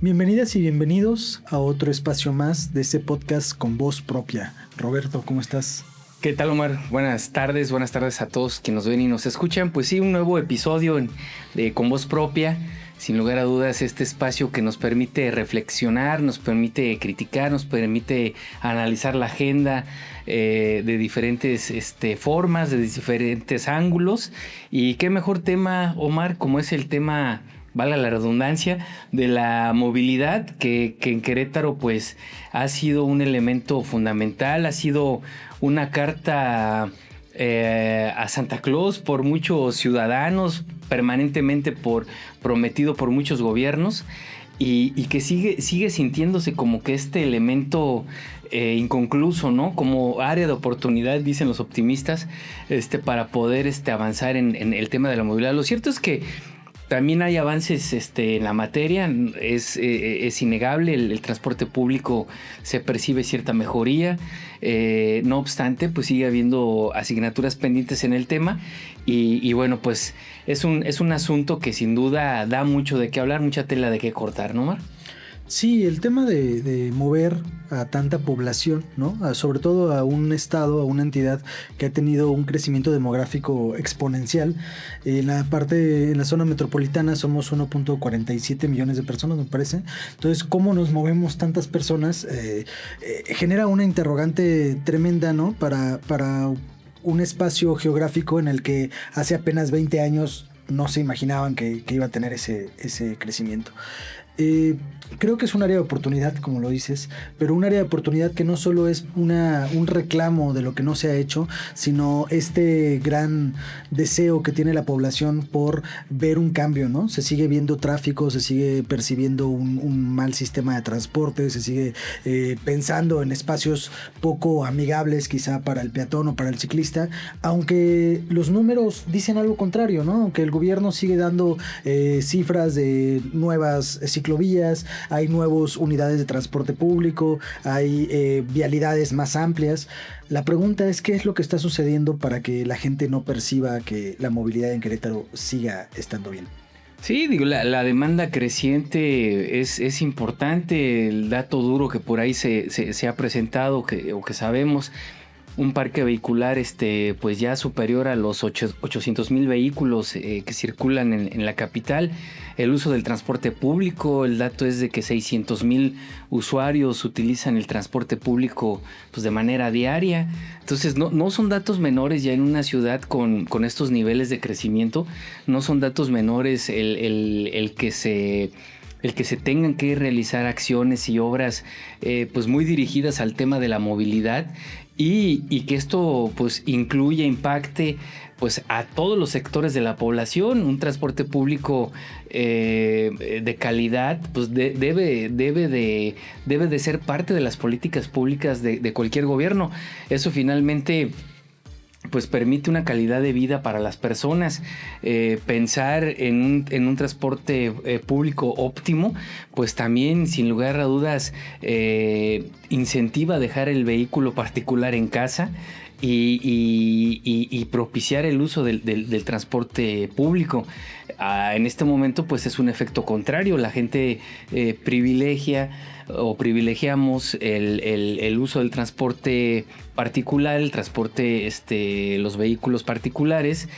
Bienvenidas y bienvenidos a otro espacio más de este podcast con voz propia. Roberto, ¿cómo estás? ¿Qué tal, Omar? Buenas tardes a todos quienes nos ven y nos escuchan. Pues sí, un nuevo episodio de Con Voz Propia. Sin lugar a dudas, este espacio que nos permite reflexionar, nos permite criticar, nos permite analizar la agenda de diferentes formas, de diferentes ángulos. Y qué mejor tema, Omar, como es el tema, valga la redundancia, de la movilidad, que en Querétaro pues ha sido un elemento fundamental, ha sido una carta a Santa Claus por muchos ciudadanos, permanentemente prometido por muchos gobiernos, y que sigue sintiéndose como que este elemento inconcluso, ¿no? Como área de oportunidad, dicen los optimistas, para poder avanzar en el tema de la movilidad. Lo cierto es que también hay avances en la materia, es innegable, el transporte público se percibe cierta mejoría, no obstante, pues sigue habiendo asignaturas pendientes en el tema y bueno, pues es un asunto que sin duda da mucho de qué hablar, mucha tela de qué cortar, ¿no, Mar? Sí, el tema de mover a tanta población, ¿no? Sobre todo a un estado, a una entidad que ha tenido un crecimiento demográfico exponencial. En la zona metropolitana somos 1.47 millones de personas, me parece. Entonces, ¿cómo nos movemos tantas personas? Genera una interrogante tremenda, ¿no? Para un espacio geográfico en el que hace apenas 20 años no se imaginaban que iba a tener ese crecimiento. Creo que es un área de oportunidad, como lo dices, pero un área de oportunidad que no solo es un reclamo de lo que no se ha hecho, sino este gran deseo que tiene la población por ver un cambio, ¿no? Se sigue viendo tráfico, se sigue percibiendo un mal sistema de transporte, se sigue pensando en espacios poco amigables quizá para el peatón o para el ciclista, aunque los números dicen algo contrario, ¿no? Aunque el gobierno sigue dando cifras de nuevas ciclovías, hay nuevas unidades de transporte público, hay vialidades más amplias. La pregunta es, ¿qué es lo que está sucediendo para que la gente no perciba que la movilidad en Querétaro siga estando bien? Sí, digo, la demanda creciente es importante. El dato duro que por ahí se ha presentado o que sabemos, un parque vehicular pues ya superior a los 800,000 vehículos que circulan en la capital. El uso del transporte público, el dato es de que 600,000 usuarios utilizan el transporte público pues de manera diaria. Entonces no son datos menores ya en una ciudad con estos niveles de crecimiento. No son datos menores el que se tengan que realizar acciones y obras pues muy dirigidas al tema de la movilidad y que esto pues impacte pues a todos los sectores de la población. Un transporte público de calidad pues debe de ser parte de las políticas públicas de cualquier gobierno. Eso finalmente pues permite una calidad de vida para las personas. Pensar en un transporte público óptimo, pues también sin lugar a dudas incentiva a dejar el vehículo particular en casa y propiciar el uso del transporte público. En este momento pues es un efecto contrario. La gente privilegiamos el uso del transporte particular, el transporte, los vehículos particulares,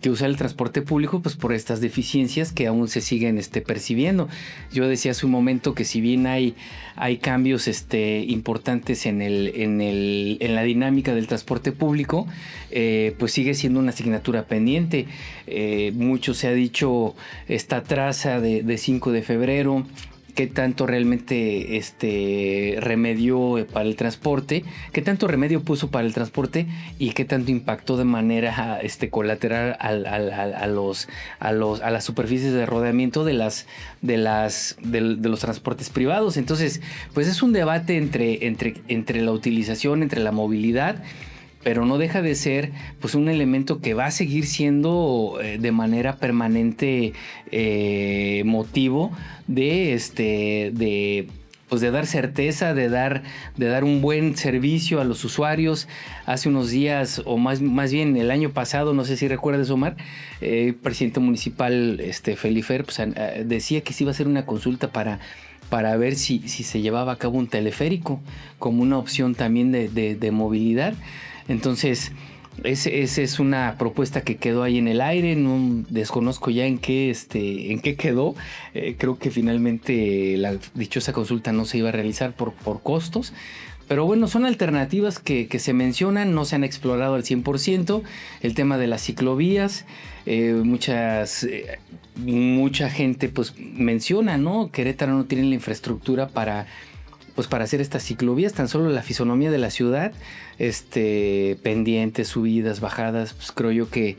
que usar el transporte público pues por estas deficiencias que aún se siguen percibiendo. Yo decía hace un momento que si bien hay cambios importantes en la dinámica del transporte público, pues sigue siendo una asignatura pendiente. Mucho se ha dicho esta traza de 5 de febrero, qué tanto realmente remedió para el transporte, qué tanto remedio puso para el transporte y qué tanto impactó de manera colateral a las superficies de rodeamiento de los transportes privados. Entonces, pues es un debate entre la utilización, entre la movilidad, pero no deja de ser pues un elemento que va a seguir siendo de manera permanente motivo de dar certeza, de dar un buen servicio a los usuarios. Hace unos días, o más bien el año pasado, no sé si recuerdas, Omar, presidente municipal Felifer pues, decía que se iba a hacer una consulta para para ver si se llevaba a cabo un teleférico como una opción también de movilidad. Entonces, esa es una propuesta que quedó ahí en el aire. No desconozco ya en qué quedó. Creo que finalmente la dichosa consulta no se iba a realizar por costos. Pero bueno, son alternativas que se mencionan, no se han explorado al 100%. El tema de las ciclovías, mucha gente pues menciona, ¿no? Querétaro no tiene la infraestructura para hacer estas ciclovías, tan solo la fisonomía de la ciudad, pendientes, subidas, bajadas, pues creo yo que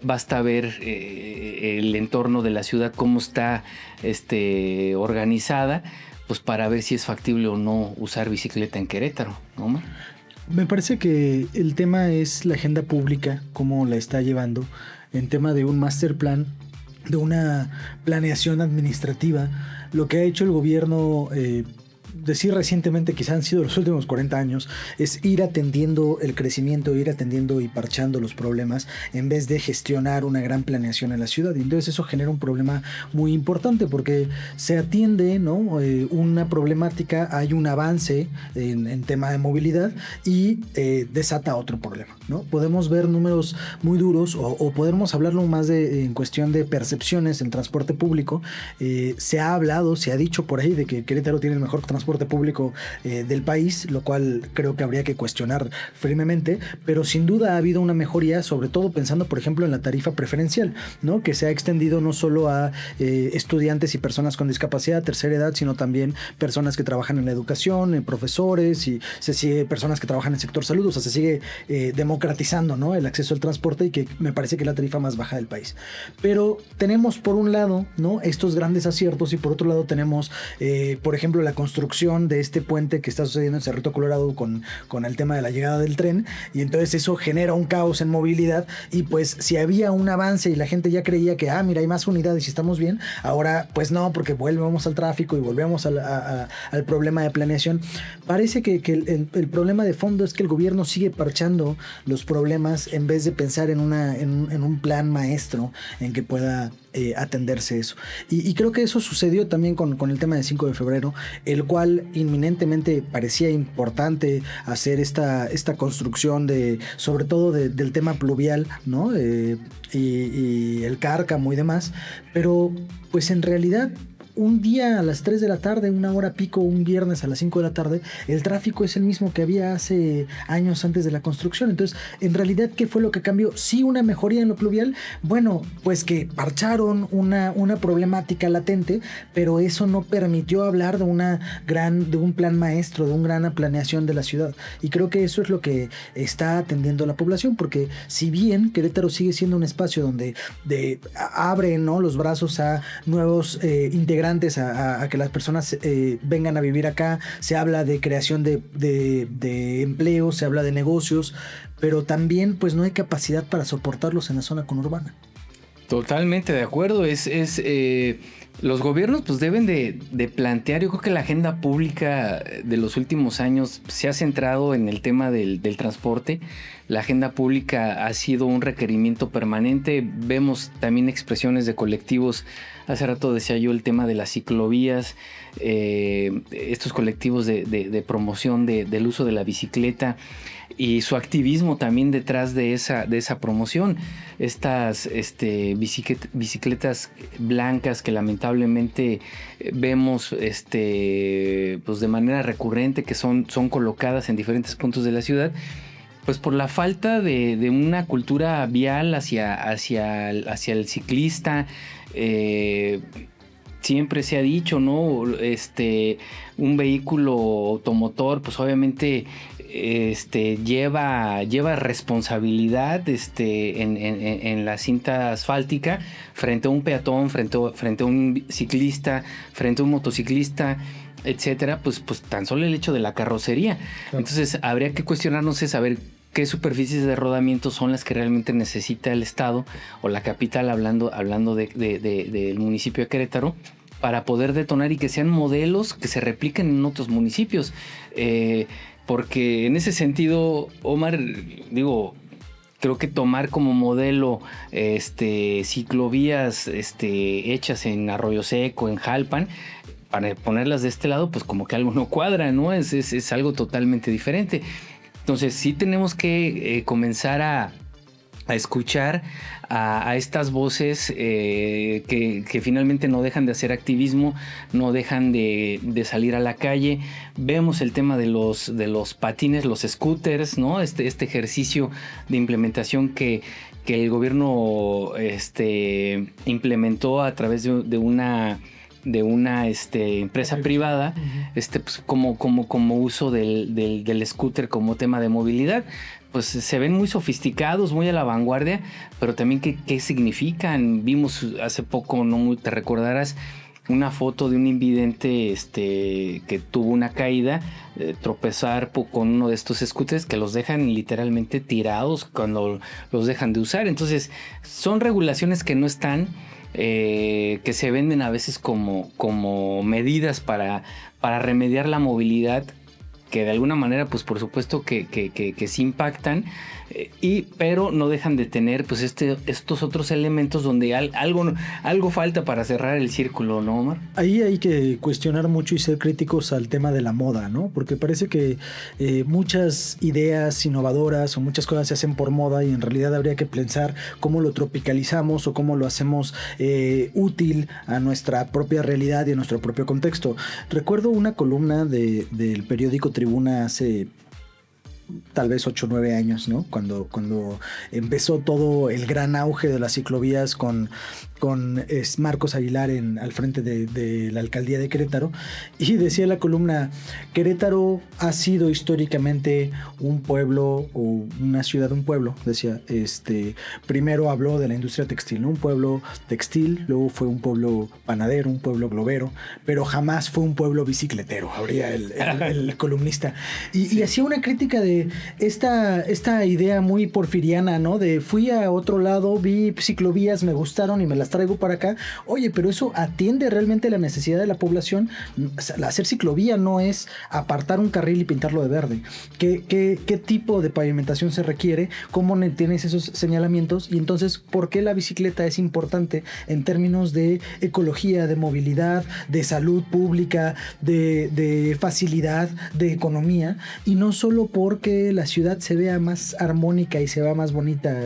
basta ver el entorno de la ciudad, cómo está organizada, pues para ver si es factible o no usar bicicleta en Querétaro, ¿no, Omar? Me parece que el tema es la agenda pública, cómo la está llevando, en tema de un master plan, de una planeación administrativa. Lo que ha hecho el gobierno, decir recientemente, quizá han sido los últimos 40 años, es ir atendiendo el crecimiento, ir atendiendo y parchando los problemas en vez de gestionar una gran planeación en la ciudad. Y entonces eso genera un problema muy importante porque se atiende, ¿no? Una problemática, hay un avance en tema de movilidad y desata otro problema, ¿no? Podemos ver números muy duros o podemos hablarlo más en cuestión de percepciones en transporte público. Se ha hablado, se ha dicho por ahí de que Querétaro tiene el mejor transporte público del país, lo cual creo que habría que cuestionar firmemente, pero sin duda ha habido una mejoría, sobre todo pensando, por ejemplo, en la tarifa preferencial, ¿no? Que se ha extendido no solo a estudiantes y personas con discapacidad, tercera edad, sino también personas que trabajan en la educación, profesores y personas que trabajan en el sector salud. O sea, se sigue democratizando, ¿no? El acceso al transporte, y que me parece que es la tarifa más baja del país. Pero tenemos por un lado, ¿no?, estos grandes aciertos, y por otro lado tenemos, por ejemplo, la construcción de este puente que está sucediendo en Cerrito Colorado con el tema de la llegada del tren, y entonces eso genera un caos en movilidad. Y pues si había un avance y la gente ya creía que mira, hay más unidades y estamos bien, ahora pues no, porque volvemos al tráfico y volvemos al problema de planeación. Parece que el problema de fondo es que el gobierno sigue parchando los problemas en vez de pensar en un plan maestro en que pueda atenderse eso. Y creo que eso sucedió también con el tema del 5 de febrero, el cual inminentemente parecía importante hacer esta construcción sobre todo del tema pluvial, ¿no? Y el Cárcamo y demás, pero pues en realidad un día a las 3 de la tarde, una hora pico, un viernes a las 5 de la tarde, el tráfico es el mismo que había hace años antes de la construcción. Entonces, en realidad, ¿qué fue lo que cambió? Sí, una mejoría en lo pluvial. Bueno, pues que parcharon una problemática latente, pero eso no permitió hablar de un plan maestro, de una gran planeación de la ciudad. Y creo que eso es lo que está atendiendo la población, porque si bien Querétaro sigue siendo un espacio donde abre, ¿no?, los brazos a nuevos integrantes, a que las personas vengan a vivir acá, se habla de creación de empleo, se habla de negocios, pero también pues no hay capacidad para soportarlos en la zona conurbana. Totalmente de acuerdo. Los gobiernos pues deben de plantear. Yo creo que la agenda pública de los últimos años se ha centrado en el tema del transporte. La agenda pública ha sido un requerimiento permanente. Vemos también expresiones de colectivos. Hace rato decía yo el tema de las ciclovías, estos colectivos de promoción del uso de la bicicleta y su activismo también detrás de esa promoción. Estas bicicletas blancas que lamentablemente vemos pues de manera recurrente, que son colocadas en diferentes puntos de la ciudad, pues por la falta de una cultura vial hacia el ciclista. Siempre se ha dicho, ¿no? Un vehículo automotor, pues obviamente lleva responsabilidad en la cinta asfáltica frente a un peatón, frente a un ciclista, frente a un motociclista, etcétera. Pues tan solo el hecho de la carrocería. Claro. Entonces habría que cuestionarnos saber qué superficies de rodamiento son las que realmente necesita el Estado o la capital, hablando del municipio de Querétaro, para poder detonar y que sean modelos que se repliquen en otros municipios. Porque en ese sentido, Omar, creo que tomar como modelo ciclovías hechas en Arroyo Seco, en Jalpan, para ponerlas de este lado, pues como que algo no cuadra, ¿no? Es algo totalmente diferente. Entonces sí tenemos que comenzar a escuchar a estas voces que finalmente no dejan de hacer activismo, no dejan de salir a la calle. Vemos el tema de los patines, los scooters, ¿no? Este ejercicio de implementación que el gobierno implementó a través de una empresa privada, pues como uso del scooter como tema de movilidad. Pues se ven muy sofisticados, muy a la vanguardia, pero también qué significan. Vimos hace poco, te recordarás, una foto de un invidente que tuvo una caída, tropezar con uno de estos scooters que los dejan literalmente tirados cuando los dejan de usar. Entonces son regulaciones que no están, que se venden a veces como medidas para remediar la movilidad, que de alguna manera, pues por supuesto que sí impactan, pero no dejan de tener pues estos otros elementos donde algo falta para cerrar el círculo, ¿no, Omar? Ahí hay que cuestionar mucho y ser críticos al tema de la moda, ¿no? Porque parece que muchas ideas innovadoras o muchas cosas se hacen por moda y en realidad habría que pensar cómo lo tropicalizamos o cómo lo hacemos útil a nuestra propia realidad y a nuestro propio contexto. Recuerdo una columna del periódico Tribuna hace tal vez 8 o 9 años, ¿no? Cuando empezó todo el gran auge de las ciclovías con Marcos Aguilar al frente de la alcaldía de Querétaro, y decía la columna: Querétaro ha sido históricamente un pueblo o una ciudad, un pueblo, decía, primero habló de la industria textil, ¿no? Un pueblo textil, luego fue un pueblo panadero, un pueblo globero, pero jamás fue un pueblo bicicletero, habría el columnista. Y hacía una crítica de esta idea muy porfiriana, ¿no? De fui a otro lado, vi ciclovías, me gustaron y me las traigo para acá. Oye, pero eso atiende realmente la necesidad de la población. Hacer ciclovía no es apartar un carril y pintarlo de verde. ¿Qué tipo de pavimentación se requiere? ¿Cómo tienes esos señalamientos? Y entonces, ¿por qué la bicicleta es importante en términos de ecología, de movilidad, de salud pública, de facilidad, de economía? Y no solo porque la ciudad se vea más armónica y se vea más bonita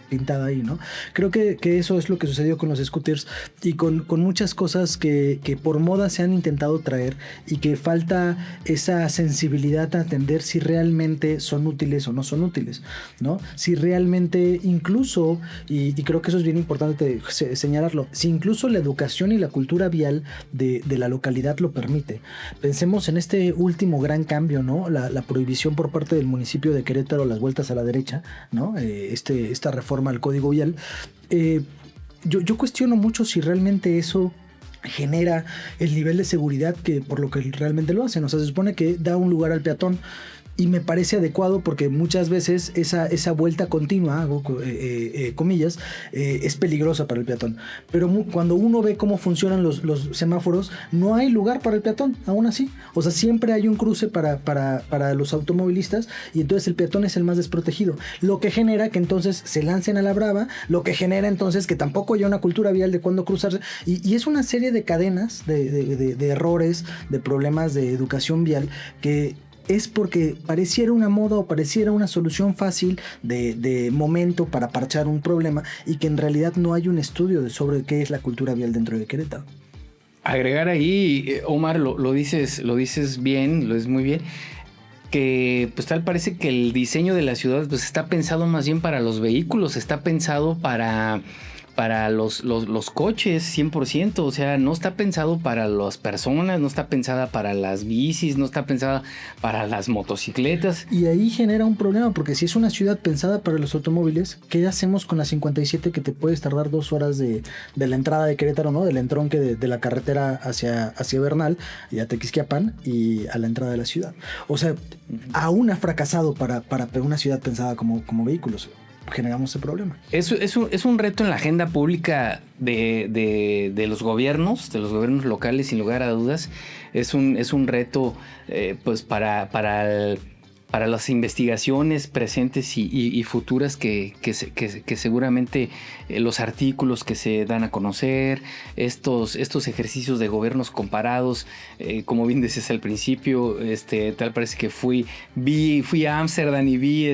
pintada ahí, ¿no? Creo que eso es lo que sucedió con los scooters y con muchas cosas que por moda se han intentado traer y que falta esa sensibilidad a atender si realmente son útiles o no son útiles, ¿no? Si realmente incluso, y creo que eso es bien importante señalarlo, si incluso la educación y la cultura vial de la localidad lo permite. Pensemos en este último gran cambio, ¿no? La prohibición por parte del municipio de Querétaro, las vueltas a la derecha, ¿no? Esta reforma al código vial. Yo cuestiono mucho si realmente eso genera el nivel de seguridad que por lo que realmente lo hacen. O sea, se supone que da un lugar al peatón. Y me parece adecuado porque muchas veces esa vuelta continua, hago comillas, es peligrosa para el peatón. Pero cuando uno ve cómo funcionan los semáforos, no hay lugar para el peatón, aún así. O sea, siempre hay un cruce para los automovilistas y entonces el peatón es el más desprotegido. Lo que genera que entonces se lancen a la brava, lo que genera entonces que tampoco haya una cultura vial de cuándo cruzarse. Y es una serie de cadenas de errores, de problemas de educación vial que es porque pareciera una moda o pareciera una solución fácil de momento para parchar un problema y que en realidad no hay un estudio sobre qué es la cultura vial dentro de Querétaro. Agregar ahí, Omar, lo dices bien, lo dices muy bien, que pues tal parece que el diseño de la ciudad pues está pensado más bien para los vehículos, está pensado para los coches 100%, o sea, no está pensado para las personas, no está pensada para las bicis, no está pensada para las motocicletas. Y ahí genera un problema, porque si es una ciudad pensada para los automóviles, ¿qué hacemos con la 57 que te puedes tardar 2 horas de la entrada de Querétaro, ¿no? Del entronque de la carretera hacia Bernal y a Tequisquiapan y a la entrada de la ciudad? O sea, aún ha fracasado para una ciudad pensada como vehículos. Generamos ese problema. Es un reto en la agenda pública de los gobiernos locales, sin lugar a dudas. Es un reto pues para para las investigaciones presentes y futuras que seguramente los artículos que se dan a conocer, estos ejercicios de gobiernos comparados, como bien decías al principio, tal parece que fui a Ámsterdam y vi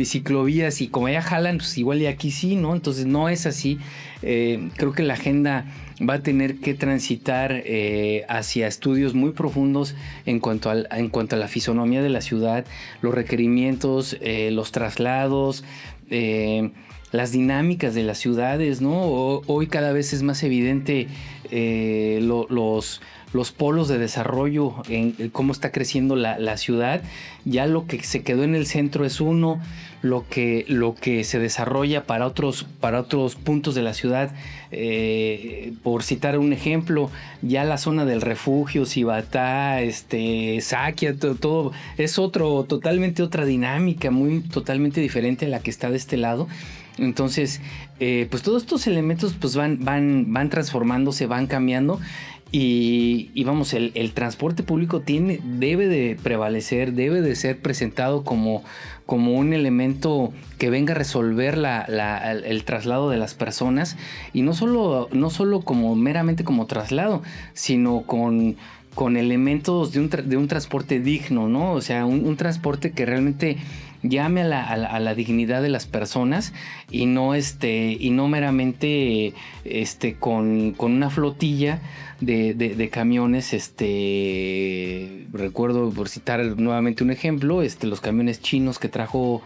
ciclovías, y como allá jalan, pues igual y aquí sí, ¿no? Entonces no es así. Creo que la agenda va a tener que transitar hacia estudios muy profundos en cuanto a la fisonomía de la ciudad, los requerimientos, los traslados, las dinámicas de las ciudades, ¿no? Hoy cada vez es más evidente los polos de desarrollo, en cómo está creciendo la ciudad. Ya lo que se quedó en el centro es uno, lo que se desarrolla para otros puntos de la ciudad. Por citar un ejemplo, ya la zona del Refugio, Cibatá, Saquia, todo es totalmente otra dinámica, totalmente diferente a la que está de este lado. Entonces, pues todos estos elementos pues van transformándose, van cambiando. Y vamos, el transporte público debe de prevalecer, debe de ser presentado como un elemento que venga a resolver el traslado de las personas, y no solo como meramente como traslado, sino con elementos de un transporte digno, ¿no? O sea, un transporte que realmente llame a la dignidad de las personas, y no meramente con una flotilla de camiones. Recuerdo, por citar nuevamente un ejemplo, los camiones chinos que trajo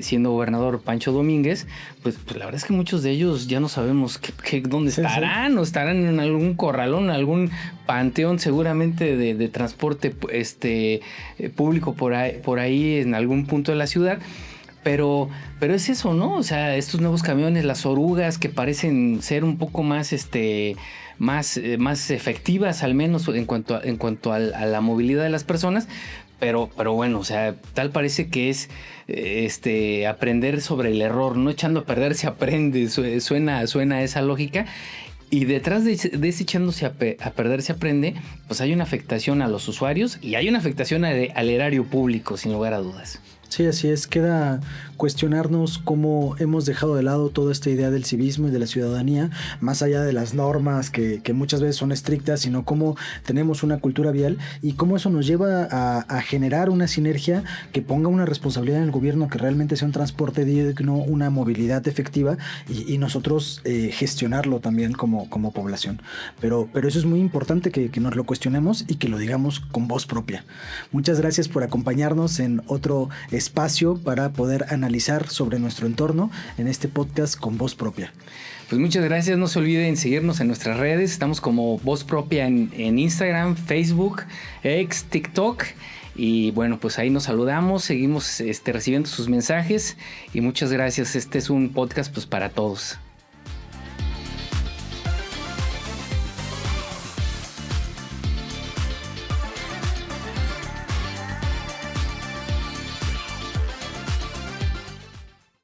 siendo gobernador Pancho Domínguez, pues la verdad es que muchos de ellos ya no sabemos dónde estarán, o estarán en algún corralón, en algún panteón seguramente de transporte público por ahí en algún punto de la ciudad. Pero es eso, ¿no? O sea, estos nuevos camiones, las orugas, que parecen ser un poco más más efectivas, al menos en cuanto a la movilidad de las personas. Pero bueno, o sea, tal parece que es aprender sobre el error, no echando a perder se aprende, suena esa lógica. Y detrás de ese echándose a perder se aprende, pues hay una afectación a los usuarios y hay una afectación al erario público, sin lugar a dudas. Sí, así es. Queda cuestionarnos cómo hemos dejado de lado toda esta idea del civismo y de la ciudadanía, más allá de las normas que muchas veces son estrictas, sino cómo tenemos una cultura vial y cómo eso nos lleva a generar una sinergia que ponga una responsabilidad en el gobierno, que realmente sea un transporte digno, una movilidad efectiva, y nosotros gestionarlo también como población. Pero eso es muy importante, que nos lo cuestionemos y que lo digamos con voz propia. Muchas gracias por acompañarnos en otro espacio para poder analizar sobre nuestro entorno en este podcast con voz propia. Pues muchas gracias, no se olviden seguirnos en nuestras redes, estamos como Voz Propia en Instagram, Facebook, X, TikTok, y bueno, pues ahí nos saludamos, seguimos recibiendo sus mensajes, y muchas gracias. Este es un podcast pues para todos.